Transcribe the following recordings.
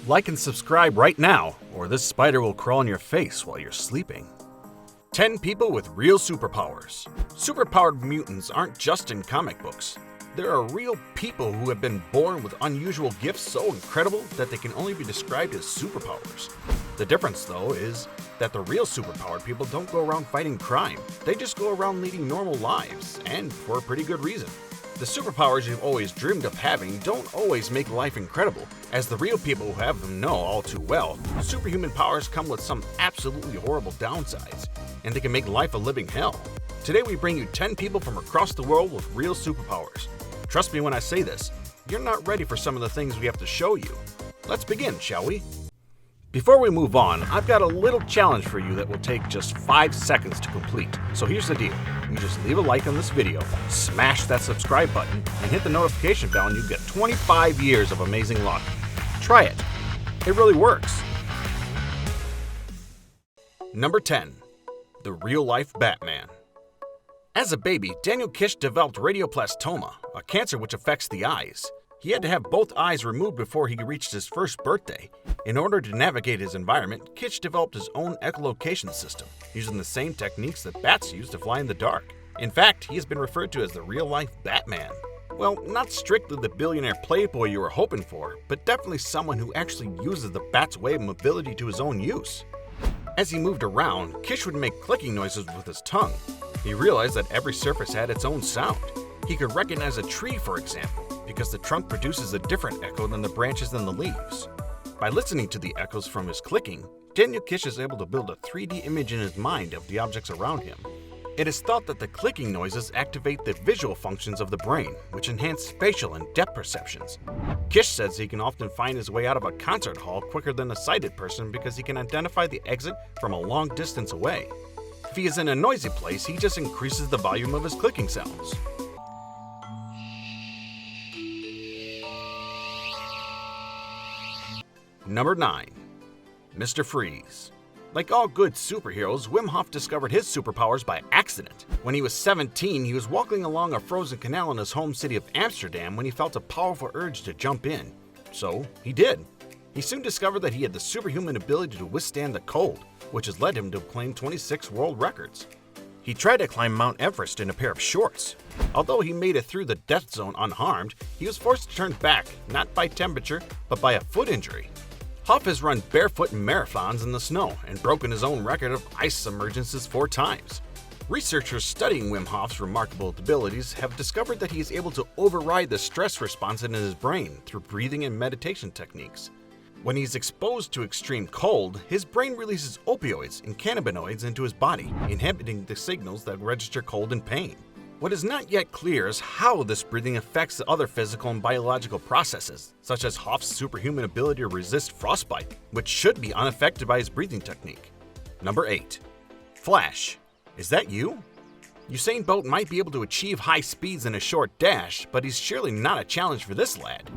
Like and subscribe right now, or this spider will crawl on your face while you're sleeping. 10 people with real superpowers. Superpowered mutants aren't just in comic books. There are real people who have been born with unusual gifts so incredible that they can only be described as superpowers. The difference, though, is that the real superpowered people don't go around fighting crime. They just go around leading normal lives, and for a pretty good reason. The superpowers you've always dreamed of having don't always make life incredible. As the real people who have them know all too well, superhuman powers come with some absolutely horrible downsides, and they can make life a living hell. Today we bring you 10 people from across the world with real superpowers. Trust me when I say this, you're not ready for some of the things we have to show you. Let's begin, shall we? Before we move on, I've got a little challenge for you that will take just 5 seconds to complete. So here's the deal. You just leave a like on this video, smash that subscribe button, and hit the notification bell and you get 25 years of amazing luck. Try it. It really works. Number 10. The real-life Batman. As a baby, Daniel Kish developed radioblastoma, a cancer which affects the eyes. He had to have both eyes removed before he reached his first birthday. In order to navigate his environment, Kish developed his own echolocation system, using the same techniques that bats use to fly in the dark. In fact, he has been referred to as the real-life Batman. Well, not strictly the billionaire playboy you were hoping for, but definitely someone who actually uses the bat's way of mobility to his own use. As he moved around, Kish would make clicking noises with his tongue. He realized that every surface had its own sound. He could recognize a tree, for example, because the trunk produces a different echo than the branches and the leaves. By listening to the echoes from his clicking, Daniel Kish is able to build a 3D image in his mind of the objects around him. It is thought that the clicking noises activate the visual functions of the brain, which enhance spatial and depth perceptions. Kish says he can often find his way out of a concert hall quicker than a sighted person because he can identify the exit from a long distance away. If he is in a noisy place, he just increases the volume of his clicking sounds. Number 9. Mr. Freeze. Like all good superheroes, Wim Hof discovered his superpowers by accident. When he was 17, he was walking along a frozen canal in his home city of Amsterdam when he felt a powerful urge to jump in. So, he did. He soon discovered that he had the superhuman ability to withstand the cold, which has led him to claim 26 world records. He tried to climb Mount Everest in a pair of shorts. Although he made it through the death zone unharmed, he was forced to turn back, not by temperature, but by a foot injury. Hof has run barefoot marathons in the snow and broken his own record of ice submergences 4 times. Researchers studying Wim Hof's remarkable abilities have discovered that he is able to override the stress response in his brain through breathing and meditation techniques. When he's exposed to extreme cold, his brain releases opioids and cannabinoids into his body, inhibiting the signals that register cold and pain. What is not yet clear is how this breathing affects the other physical and biological processes, such as Hof's superhuman ability to resist frostbite, which should be unaffected by his breathing technique. Number 8. Flash. Is that you? Usain Bolt might be able to achieve high speeds in a short dash, but he's surely not a challenge for this lad.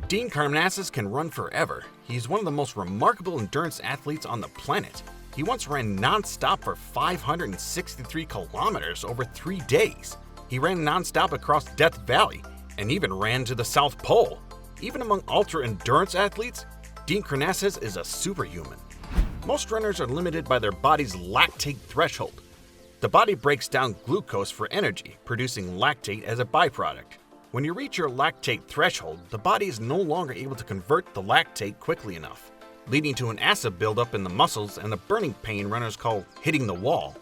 Dean Karnazes can run forever. He's one of the most remarkable endurance athletes on the planet. He once ran non-stop for 563 kilometers over 3 days. He ran non-stop across Death Valley and even ran to the South Pole. Even among ultra-endurance athletes, Dean Karnazes is a superhuman. Most runners are limited by their body's lactate threshold. The body breaks down glucose for energy, producing lactate as a byproduct. When you reach your lactate threshold, the body is no longer able to convert the lactate quickly enough, leading to an acid buildup in the muscles and the burning pain runners call hitting the wall.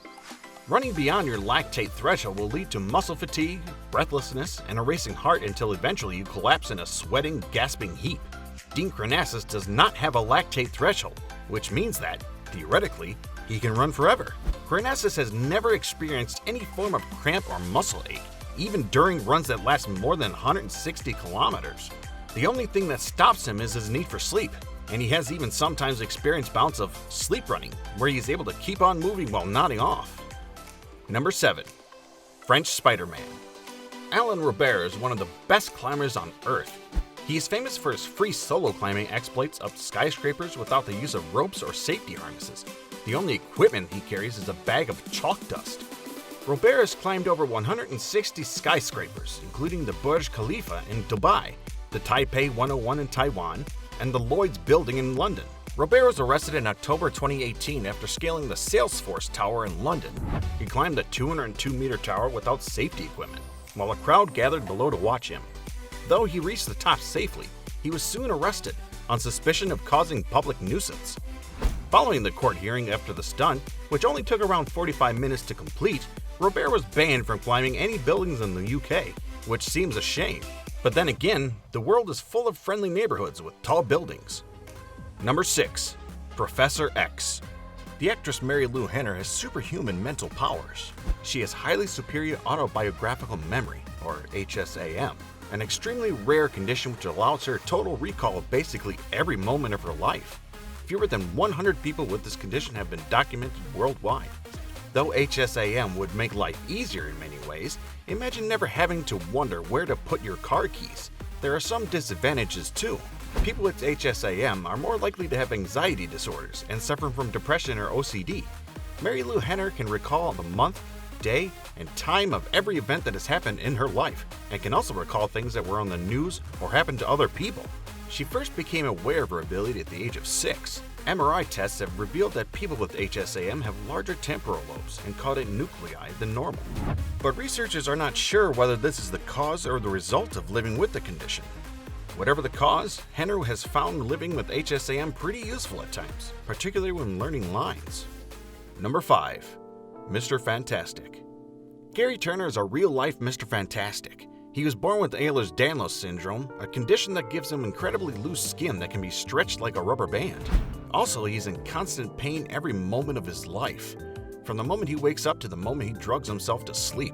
Running beyond your lactate threshold will lead to muscle fatigue, breathlessness, and a racing heart until eventually you collapse in a sweating, gasping heap. Dean Karnazes does not have a lactate threshold, which means that, theoretically, he can run forever. Karnazes has never experienced any form of cramp or muscle ache, even during runs that last more than 160 kilometers. The only thing that stops him is his need for sleep, and he has even sometimes experienced bouts of sleep running, where he is able to keep on moving while nodding off. Number 7. French Spider-Man. Alain Robert is one of the best climbers on Earth. He is famous for his free solo climbing exploits up skyscrapers without the use of ropes or safety harnesses. The only equipment he carries is a bag of chalk dust. Robert has climbed over 160 skyscrapers, including the Burj Khalifa in Dubai, the Taipei 101 in Taiwan, and the Lloyd's building in London. Robert was arrested in October 2018 after scaling the Salesforce Tower in London. He climbed the 202-meter tower without safety equipment, while a crowd gathered below to watch him. Though he reached the top safely, he was soon arrested on suspicion of causing public nuisance. Following the court hearing after the stunt, which only took around 45 minutes to complete, Robert was banned from climbing any buildings in the UK, which seems a shame. But then again, the world is full of friendly neighborhoods with tall buildings. Number 6. Professor X. The actress Mary Lou Henner has superhuman mental powers. She has highly superior autobiographical memory, or HSAM, an extremely rare condition which allows her total recall of basically every moment of her life. Fewer than 100 people with this condition have been documented worldwide. Though HSAM would make life easier in many ways, imagine never having to wonder where to put your car keys. There are some disadvantages too. People with HSAM are more likely to have anxiety disorders and suffer from depression or OCD. Mary Lou Henner can recall the month, day, and time of every event that has happened in her life, and can also recall things that were on the news or happened to other people. She first became aware of her ability at the age of 6. MRI tests have revealed that people with HSAM have larger temporal lobes and caudate nuclei than normal. But researchers are not sure whether this is the cause or the result of living with the condition. Whatever the cause, Henner has found living with HSAM pretty useful at times, particularly when learning lines. Number 5. Mr. Fantastic. Gary Turner is a real-life Mr. Fantastic. He was born with Ehlers-Danlos syndrome, a condition that gives him incredibly loose skin that can be stretched like a rubber band. Also, he's in constant pain every moment of his life. From the moment he wakes up to the moment he drugs himself to sleep,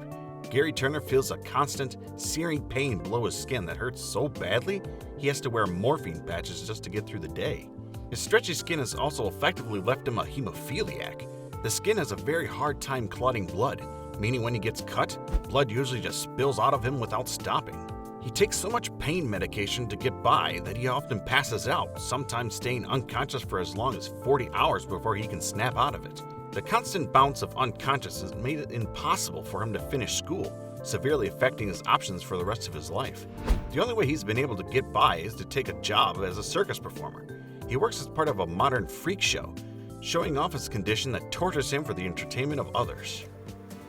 Gary Turner feels a constant, searing pain below his skin that hurts so badly, he has to wear morphine patches just to get through the day. His stretchy skin has also effectively left him a hemophiliac. The skin has a very hard time clotting blood, meaning when he gets cut, blood usually just spills out of him without stopping. He takes so much pain medication to get by that he often passes out, sometimes staying unconscious for as long as 40 hours before he can snap out of it. The constant bounce of unconsciousness made it impossible for him to finish school, severely affecting his options for the rest of his life. The only way he's been able to get by is to take a job as a circus performer. He works as part of a modern freak show, showing off his condition that tortures him for the entertainment of others.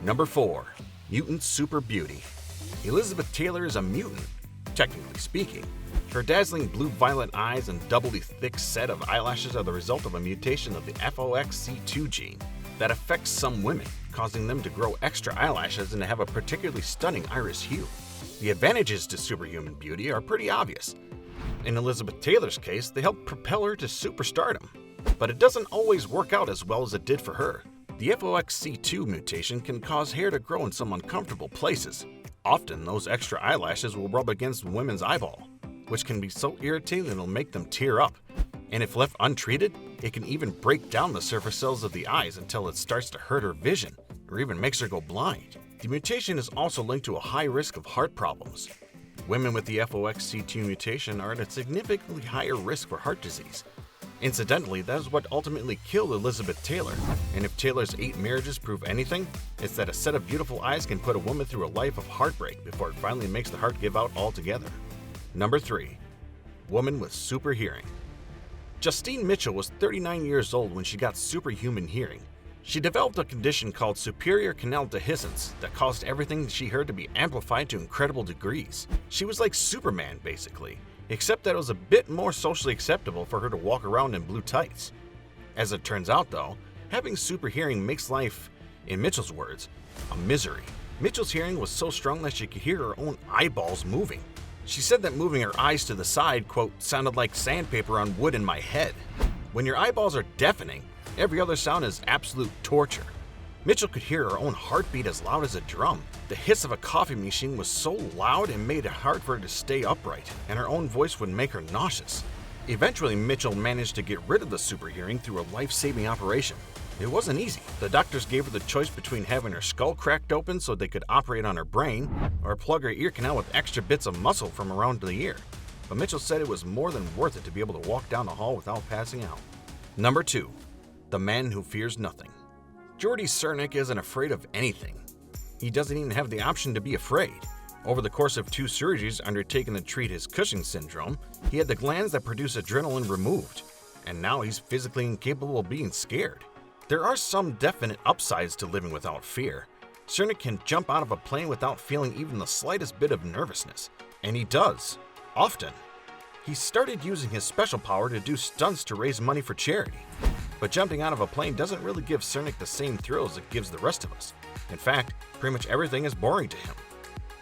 Number 4. Mutant Super Beauty. Elizabeth Taylor is a mutant, technically speaking. Her dazzling blue-violet eyes and doubly thick set of eyelashes are the result of a mutation of the FOXC2 gene that affects some women, causing them to grow extra eyelashes and to have a particularly stunning iris hue. The advantages to superhuman beauty are pretty obvious. In Elizabeth Taylor's case, they help propel her to superstardom. But it doesn't always work out as well as it did for her. The FOXC2 mutation can cause hair to grow in some uncomfortable places. Often, those extra eyelashes will rub against women's eyeball, which can be so irritating that it'll make them tear up. And if left untreated, it can even break down the surface cells of the eyes until it starts to hurt her vision, or even makes her go blind. The mutation is also linked to a high risk of heart problems. Women with the FOXC2 mutation are at a significantly higher risk for heart disease. Incidentally, that is what ultimately killed Elizabeth Taylor, and if Taylor's 8 marriages prove anything, it's that a set of beautiful eyes can put a woman through a life of heartbreak before it finally makes the heart give out altogether. Number 3. Woman with super hearing. Justine Mitchell was 39 years old when she got superhuman hearing. She developed a condition called superior canal dehiscence that caused everything she heard to be amplified to incredible degrees. She was like Superman, basically, except that it was a bit more socially acceptable for her to walk around in blue tights. As it turns out though, having super hearing makes life, in Mitchell's words, a misery. Mitchell's hearing was so strong that she could hear her own eyeballs moving. She said that moving her eyes to the side, quote, sounded like sandpaper on wood in my head. When your eyeballs are deafening, every other sound is absolute torture. Mitchell could hear her own heartbeat as loud as a drum. The hiss of a coffee machine was so loud it made it hard for her to stay upright, and her own voice would make her nauseous. Eventually, Mitchell managed to get rid of the super hearing through a life-saving operation. It wasn't easy. The doctors gave her the choice between having her skull cracked open so they could operate on her brain, or plug her ear canal with extra bits of muscle from around the ear. But Mitchell said it was more than worth it to be able to walk down the hall without passing out. Number 2. The man who fears nothing. Jordy Cernick isn't afraid of anything. He doesn't even have the option to be afraid. Over the course of 2 surgeries undertaken to treat his Cushing syndrome, he had the glands that produce adrenaline removed, and now he's physically incapable of being scared. There are some definite upsides to living without fear. Cernik can jump out of a plane without feeling even the slightest bit of nervousness, and he does, often. He started using his special power to do stunts to raise money for charity. But jumping out of a plane doesn't really give Cernik the same thrills it gives the rest of us. In fact, pretty much everything is boring to him.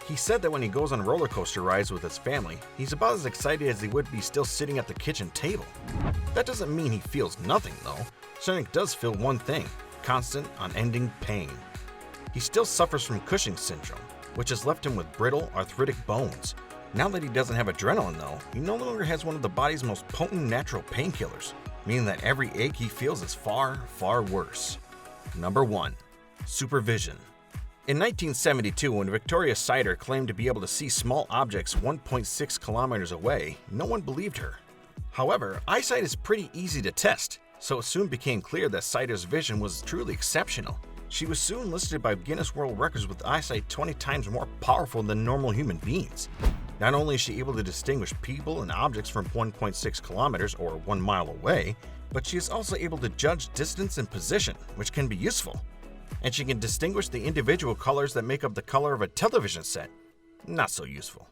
He said that when he goes on roller coaster rides with his family, he's about as excited as he would be still sitting at the kitchen table. That doesn't mean he feels nothing though. Cernik does feel one thing: constant, unending pain. He still suffers from Cushing syndrome, which has left him with brittle, arthritic bones. Now that he doesn't have adrenaline though, he no longer has one of the body's most potent natural painkillers, meaning that every ache he feels is far, far worse. Number 1. Supervision. In 1972, when Victoria Sider claimed to be able to see small objects 1.6 kilometers away, no one believed her. However, eyesight is pretty easy to test, so it soon became clear that Sider's vision was truly exceptional. She was soon listed by Guinness World Records with eyesight 20 times more powerful than normal human beings. Not only is she able to distinguish people and objects from 1.6 kilometers or 1 mile away, but she is also able to judge distance and position, which can be useful. And she can distinguish the individual colors that make up the color of a television set. Not so useful.